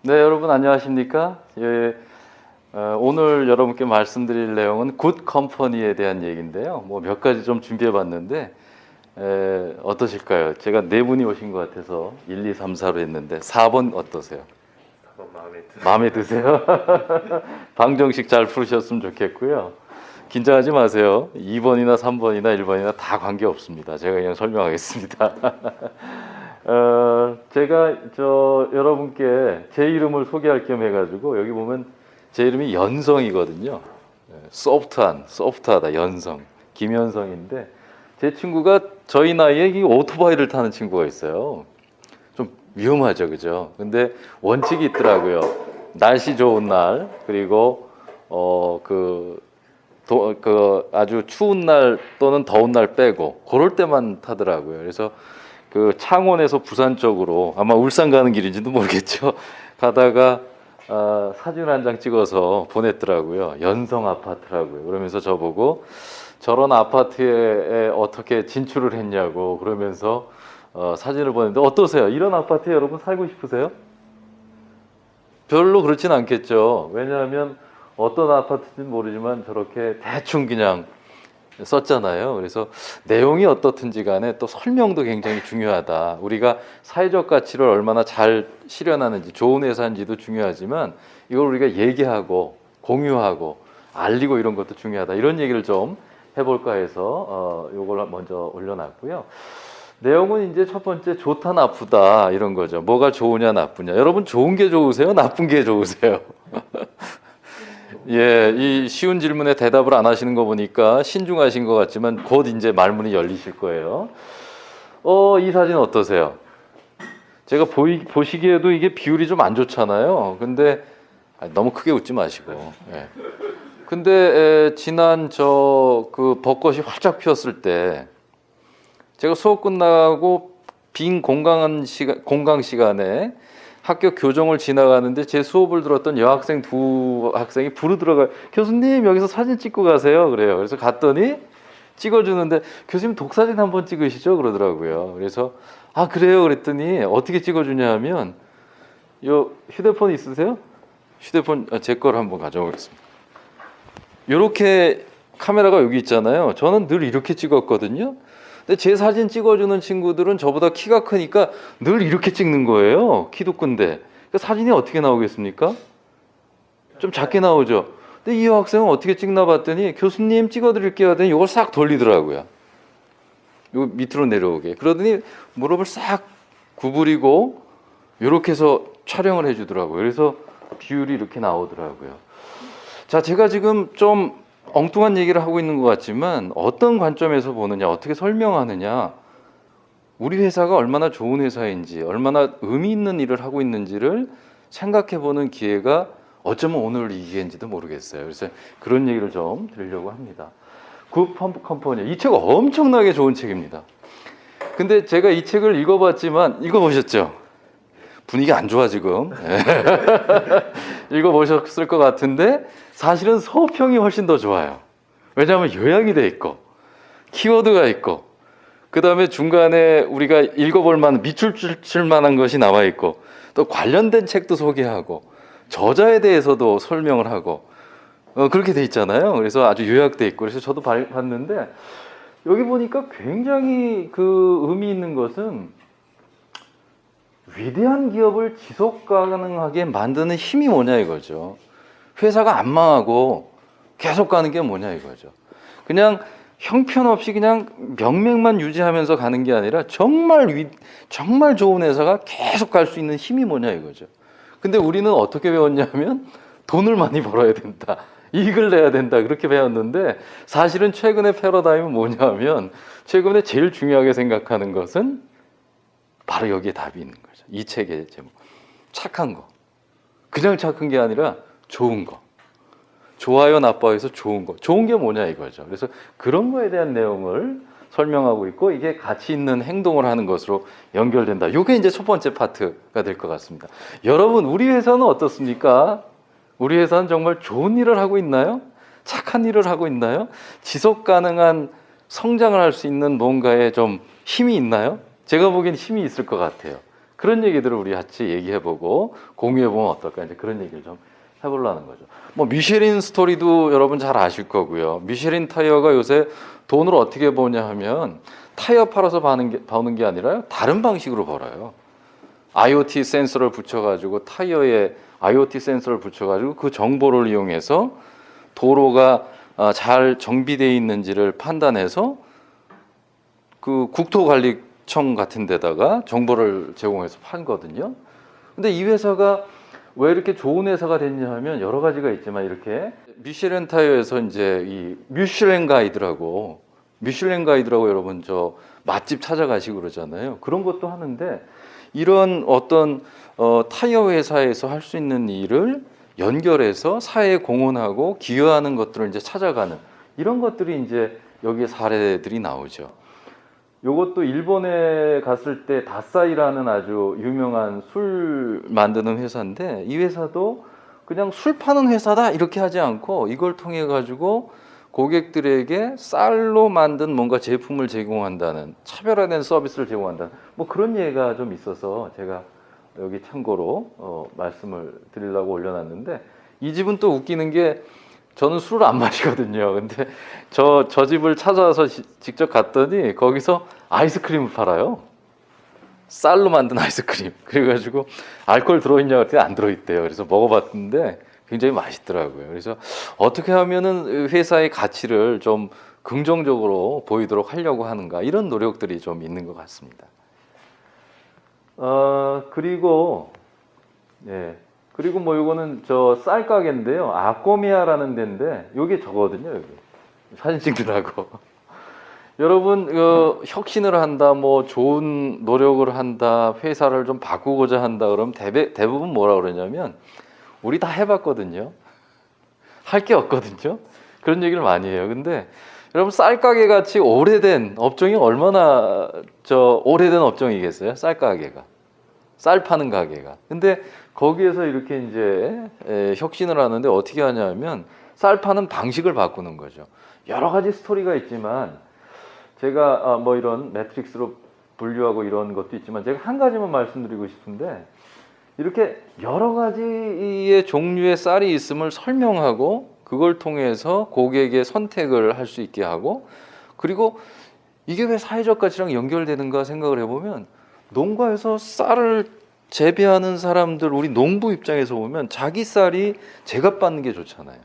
네, 여러분 안녕하십니까? 예, 오늘 여러분께 말씀드릴 내용은 굿 컴퍼니에 대한 얘기인데요. 뭐 몇 가지 좀 준비해 봤는데 어떠실까요? 제가 네 분이 오신 것 같아서 1, 2, 3, 4로 했는데 4번 어떠세요? 4번 마음에 드세요? 방정식 잘 풀으셨으면 좋겠고요. 긴장하지 마세요. 2번이나 3번이나 1번이나 다 관계없습니다. 제가 그냥 설명하겠습니다. 제가 여러분께 제 이름을 소개할 겸 해가지고 여기 보면 제 이름이 연성이거든요. 소프트하다, 연성. 김연성인데 제 친구가 저희 나이에 이 오토바이를 타는 친구가 있어요. 좀 위험하죠, 그죠? 근데 원칙이 있더라고요. 날씨 좋은 날, 그리고 아주 추운 날 또는 더운 날 빼고 그럴 때만 타더라고요. 그래서 그 창원에서 부산 쪽으로 아마 울산 가는 길인지도 모르겠죠. 가다가 사진 한 장 찍어서 보냈더라고요. 연성 아파트라고요. 그러면서 저보고 저런 아파트에 어떻게 진출을 했냐고 그러면서 사진을 보냈는데 어떠세요? 이런 아파트에 여러분 살고 싶으세요? 별로 그렇진 않겠죠. 왜냐하면 어떤 아파트인지는 모르지만 저렇게 대충 그냥 썼잖아요. 그래서 내용이 어떻든지 간에 또 설명도 굉장히 중요하다. 우리가 사회적 가치를 얼마나 잘 실현하는지, 좋은 회사인지도 중요하지만 이걸 우리가 얘기하고 공유하고 알리고 이런 것도 중요하다. 이런 얘기를 좀 해볼까 해서 이걸 먼저 올려놨고요. 내용은 이제 첫 번째 좋다 나쁘다 이런 거죠. 뭐가 좋으냐 나쁘냐. 여러분 좋은 게 좋으세요? 나쁜 게 좋으세요? 예, 이 쉬운 질문에 대답을 안 하시는 거 보니까 신중하신 것 같지만 곧 이제 말문이 열리실 거예요. 이 사진 어떠세요? 제가 보시기에도 이게 비율이 좀 안 좋잖아요. 근데 너무 크게 웃지 마시고. 예. 근데 지난 그 벚꽃이 활짝 피었을 때 제가 수업 끝나고 빈 공강 시간에 학교 교정을 지나가는데 제 수업을 들었던 여학생 두 학생이 부르더라고요. 교수님 여기서 사진 찍고 가세요. 그래요. 그래서 갔더니 찍어주는데 교수님 독사진 한번 찍으시죠. 그러더라고요. 그래서 그래요. 그랬더니 어떻게 찍어주냐 하면 요 휴대폰 있으세요? 휴대폰 제 거를 한번 가져오겠습니다. 이렇게 카메라가 여기 있잖아요. 저는 늘 이렇게 찍었거든요. 근데 제 사진 찍어주는 친구들은 저보다 키가 크니까 늘 이렇게 찍는 거예요. 키도 큰데. 그 사진이 어떻게 나오겠습니까? 좀 작게 나오죠. 근데 이 학생은 어떻게 찍나 봤더니 교수님 찍어드릴게요 하더니 이걸 싹 돌리더라고요. 요 밑으로 내려오게. 그러더니 무릎을 싹 구부리고 이렇게 해서 촬영을 해주더라고요. 그래서 비율이 이렇게 나오더라고요. 자, 제가 지금 좀 엉뚱한 얘기를 하고 있는 것 같지만 어떤 관점에서 보느냐, 어떻게 설명하느냐, 우리 회사가 얼마나 좋은 회사인지, 얼마나 의미 있는 일을 하고 있는지를 생각해보는 기회가 어쩌면 오늘 이 기회인지도 모르겠어요. 그래서 그런 얘기를 좀 드리려고 합니다. 굿 컴퍼니, 이 책 엄청나게 좋은 책입니다. 근데 제가 이 책을 읽어봤지만 읽어보셨죠? 분위기 안 좋아 지금. 읽어보셨을 것 같은데 사실은 서평이 훨씬 더 좋아요. 왜냐하면 요약이 돼 있고 키워드가 있고 그 다음에 중간에 우리가 읽어볼 만한 밑줄 칠 만한 것이 나와 있고 또 관련된 책도 소개하고 저자에 대해서도 설명을 하고 그렇게 돼 있잖아요. 그래서 아주 요약돼 있고 그래서 저도 봤는데 여기 보니까 굉장히 그 의미 있는 것은 위대한 기업을 지속 가능하게 만드는 힘이 뭐냐 이거죠. 회사가 안 망하고 계속 가는 게 뭐냐 이거죠. 그냥 형편없이 그냥 명맥만 유지하면서 가는 게 아니라 정말 좋은 회사가 계속 갈 수 있는 힘이 뭐냐 이거죠. 근데 우리는 어떻게 배웠냐면 돈을 많이 벌어야 된다. 이익을 내야 된다. 그렇게 배웠는데 사실은 최근의 패러다임은 뭐냐면 최근에 제일 중요하게 생각하는 것은 바로 여기에 답이 있는 거죠. 이 책의 제목. 착한 거. 그냥 착한 게 아니라 좋은 거. 좋아요, 나빠요에서 좋은 거. 좋은 게 뭐냐 이거죠. 그래서 그런 거에 대한 내용을 설명하고 있고 이게 가치 있는 행동을 하는 것으로 연결된다. 이게 이제 첫 번째 파트가 될 것 같습니다. 여러분, 우리 회사는 어떻습니까? 우리 회사는 정말 좋은 일을 하고 있나요? 착한 일을 하고 있나요? 지속 가능한 성장을 할 수 있는 뭔가에 좀 힘이 있나요? 제가 보기엔 힘이 있을 것 같아요. 그런 얘기들을 우리 같이 얘기해보고 공유해보면 어떨까, 이제 그런 얘기를 좀 해보려는 거죠. 뭐 미쉐린 스토리도 여러분 잘 아실 거고요. 미쉐린 타이어가 요새 돈을 어떻게 버냐 하면 타이어 팔아서 버는 게 아니라 다른 방식으로 벌어요. IoT 센서를 붙여가지고 타이어에 IoT 센서를 붙여가지고 그 정보를 이용해서 도로가 잘 정비되어 있는지를 판단해서 그 국토관리청 같은 데다가 정보를 제공해서 팔거든요. 근데 이 회사가 왜 이렇게 좋은 회사가 됐냐 하면 여러 가지가 있지만, 이렇게 미슐랭 타이어에서 이제 이 미슐랭 가이드라고 여러분 저 맛집 찾아가시고 그러잖아요. 그런 것도 하는데, 이런 어떤 타이어 회사에서 할 수 있는 일을 연결해서 사회에 공헌하고 기여하는 것들을 이제 찾아가는, 이런 것들이 이제 여기에 사례들이 나오죠. 요것도 일본에 갔을 때 다사이라는 아주 유명한 술 만드는 회사인데, 이 회사도 그냥 술 파는 회사다 이렇게 하지 않고 이걸 통해 가지고 고객들에게 쌀로 만든 뭔가 제품을 제공한다는, 차별화된 서비스를 제공한다는, 뭐 그런 예가 좀 있어서 제가 여기 참고로 말씀을 드리려고 올려놨는데, 이 집은 또 웃기는 게, 저는 술을 안 마시거든요. 근데 저 집을 찾아와서 직접 갔더니 거기서 아이스크림을 팔아요. 쌀로 만든 아이스크림. 그래가지고 알코올 들어있냐고 했더니 안 들어있대요. 그래서 먹어봤는데 굉장히 맛있더라고요. 그래서 어떻게 하면은 회사의 가치를 좀 긍정적으로 보이도록 하려고 하는가, 이런 노력들이 좀 있는 것 같습니다. 그리고 예. 그리고 뭐 요거는 저 쌀 가게인데요. 아꼬미아라는 데인데, 요게 저거거든요. 여기 사진 찍느라고. 여러분, 혁신을 한다, 뭐 좋은 노력을 한다, 회사를 좀 바꾸고자 한다 그러면 대부분 뭐라 그러냐면, 우리 다 해봤거든요. 할 게 없거든요. 그런 얘기를 많이 해요. 근데 여러분, 쌀 가게 같이 오래된 업종이 얼마나 오래된 업종이겠어요? 쌀 가게가, 쌀 파는 가게가. 근데 거기에서 이렇게 이제 혁신을 하는데 어떻게 하냐면, 쌀 파는 방식을 바꾸는 거죠. 여러 가지 스토리가 있지만, 제가 뭐 이런 매트릭스로 분류하고 이런 것도 있지만, 제가 한 가지만 말씀드리고 싶은데, 이렇게 여러 가지의 종류의 쌀이 있음을 설명하고, 그걸 통해서 고객의 선택을 할 수 있게 하고, 그리고 이게 왜 사회적 가치랑 연결되는가 생각을 해보면, 농가에서 쌀을 재배하는 사람들, 우리 농부 입장에서 보면 자기 쌀이 제값받는 게 좋잖아요.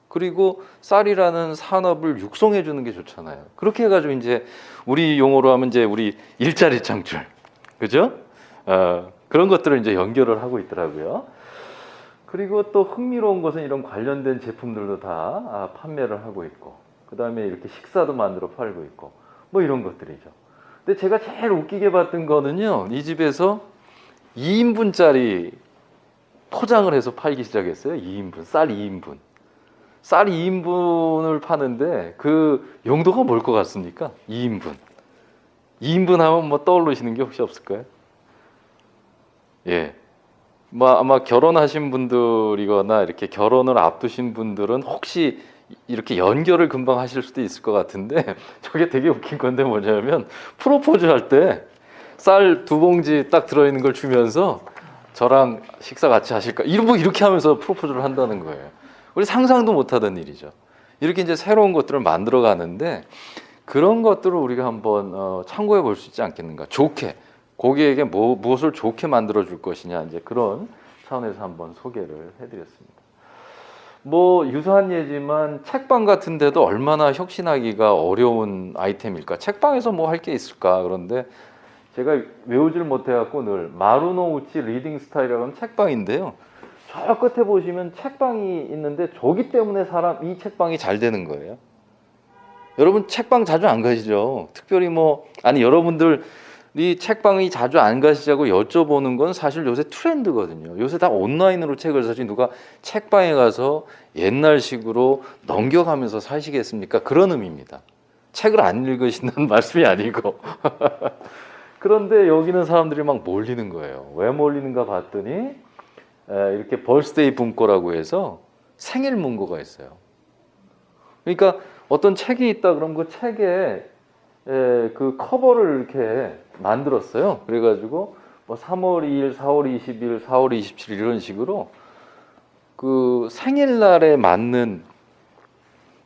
그리고 쌀이라는 산업을 육성해 주는 게 좋잖아요. 그렇게 해가지고 이제 우리 용어로 하면 이제 우리 일자리 창출, 그죠? 그런 것들을 이제 연결을 하고 있더라고요. 그리고 또 흥미로운 것은 이런 관련된 제품들도 다 판매를 하고 있고, 그 다음에 이렇게 식사도 만들어 팔고 있고, 뭐 이런 것들이죠. 근데 제가 제일 웃기게 봤던 거는요, 이 집에서 2인분짜리 포장을 해서 팔기 시작했어요. 2인분, 쌀 2인분. 쌀 2인분을 파는데 그 용도가 뭘 것 같습니까? 2인분. 2인분 하면 뭐 떠오르시는 게 혹시 없을까요? 예. 뭐 아마 결혼하신 분들이거나 이렇게 결혼을 앞두신 분들은 혹시 이렇게 연결을 금방 하실 수도 있을 것 같은데, 저게 되게 웃긴 건데 뭐냐면, 프로포즈 할 때 쌀 2봉지 딱 들어있는 걸 주면서 저랑 식사 같이 하실까? 이렇게 하면서 프로포즈를 한다는 거예요. 우리 상상도 못하던 일이죠. 이렇게 이제 새로운 것들을 만들어 가는데, 그런 것들을 우리가 한번 참고해 볼 수 있지 않겠는가? 좋게, 고객에게 무엇을 좋게 만들어 줄 것이냐, 이제 그런 차원에서 한번 소개를 해드렸습니다. 뭐 유사한 예지만 책방 같은 데도 얼마나 혁신하기가 어려운 아이템일까? 책방에서 뭐 할 게 있을까? 그런데 제가 외우질 못해갖고 늘 마루노우치 리딩 스타일이라고 하는 책방인데요. 저 끝에 보시면 책방이 있는데, 저기 때문에 이 책방이 잘 되는 거예요. 여러분 책방 자주 안 가시죠? 특별히 여러분들이 책방이 자주 안 가시자고 여쭤보는 건 사실 요새 트렌드거든요. 요새 다 온라인으로 책을 사지, 누가 책방에 가서 옛날식으로 넘겨가면서 사시겠습니까? 그런 의미입니다. 책을 안 읽으신다는 말씀이 아니고. 그런데 여기는 사람들이 막 몰리는 거예요. 왜 몰리는가 봤더니, 이렇게 벌스데이 문고라고 해서 생일 문고가 있어요. 그러니까 어떤 책이 있다 그러면 그 책에 그 커버를 이렇게 만들었어요. 그래가지고 뭐 3월 2일, 4월 20일, 4월 27일 이런 식으로 그 생일날에 맞는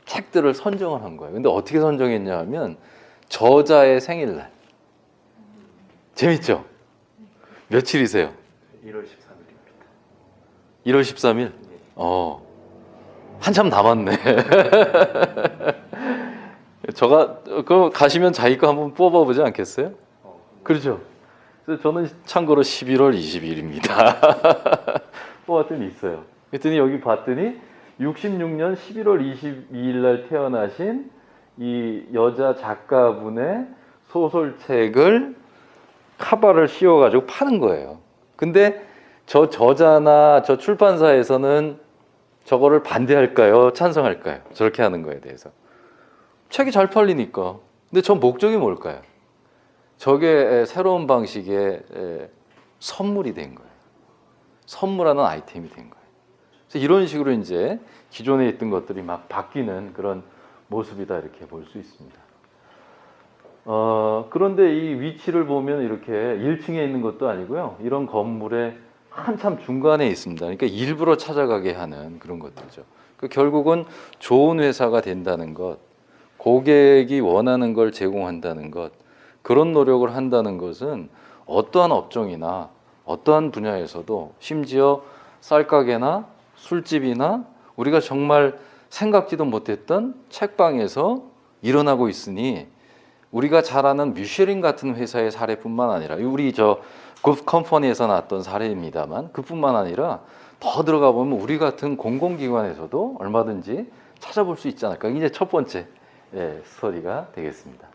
책들을 선정을 한 거예요. 근데 어떻게 선정했냐 하면 저자의 생일날. 재밌죠? 며칠이세요? 1월 13일입니다. 1월 13일? 한참 남았네. 저가 그 가시면 자기 거 한번 뽑아보지 않겠어요? 그렇죠. 그래서 저는 참고로 11월 20일입니다. 뽑았더니 있어요. 그랬더니 여기 봤더니 66년 11월 22일 날 태어나신 이 여자 작가분의 소설책을 카바를 씌워가지고 파는 거예요. 근데 저 저자나 저 출판사에서는 저거를 반대할까요? 찬성할까요? 저렇게 하는 거에 대해서. 책이 잘 팔리니까. 근데 저 목적이 뭘까요? 저게 새로운 방식의 선물이 된 거예요. 선물하는 아이템이 된 거예요. 그래서 이런 식으로 이제 기존에 있던 것들이 막 바뀌는 그런 모습이다 이렇게 볼 수 있습니다. 그런데 이 위치를 보면 이렇게 1층에 있는 것도 아니고요. 이런 건물의 한참 중간에 있습니다. 그러니까 일부러 찾아가게 하는 그런 것들이죠. 결국은 좋은 회사가 된다는 것, 고객이 원하는 걸 제공한다는 것, 그런 노력을 한다는 것은 어떠한 업종이나 어떠한 분야에서도 심지어 쌀가게나 술집이나 우리가 정말 생각지도 못했던 책방에서 일어나고 있으니 우리가 잘 아는 뮤쉐린 같은 회사의 사례뿐만 아니라 우리 저 굿컴퍼니에서 나왔던 사례입니다만 그뿐만 아니라 더 들어가 보면 우리 같은 공공기관에서도 얼마든지 찾아볼 수 있지 않을까. 이제 첫 번째 스토리가 되겠습니다.